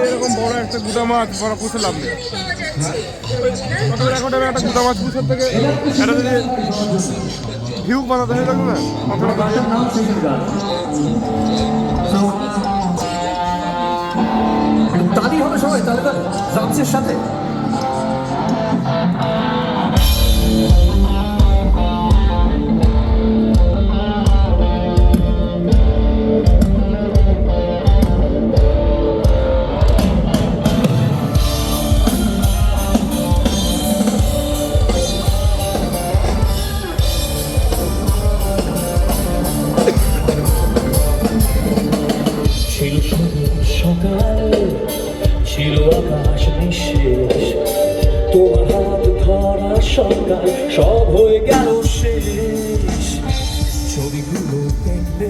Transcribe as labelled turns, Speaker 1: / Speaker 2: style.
Speaker 1: এরকম বড় একটা গুদা মাছ বড় পুষে লাভ নেই। এখন একটা গুদা মাছ পুষের থেকে এটা যদি ভিউ বানাতে হয়ে যাবে না।
Speaker 2: তালি হবে সবাই, তাহলে তো রামসের সাথে
Speaker 3: সকাল ছিল আকাশ নিঃশেষ, তোমার হাত ধরা সকাল সব হয়ে গেল শেষ। ছবিগুলো দেখলে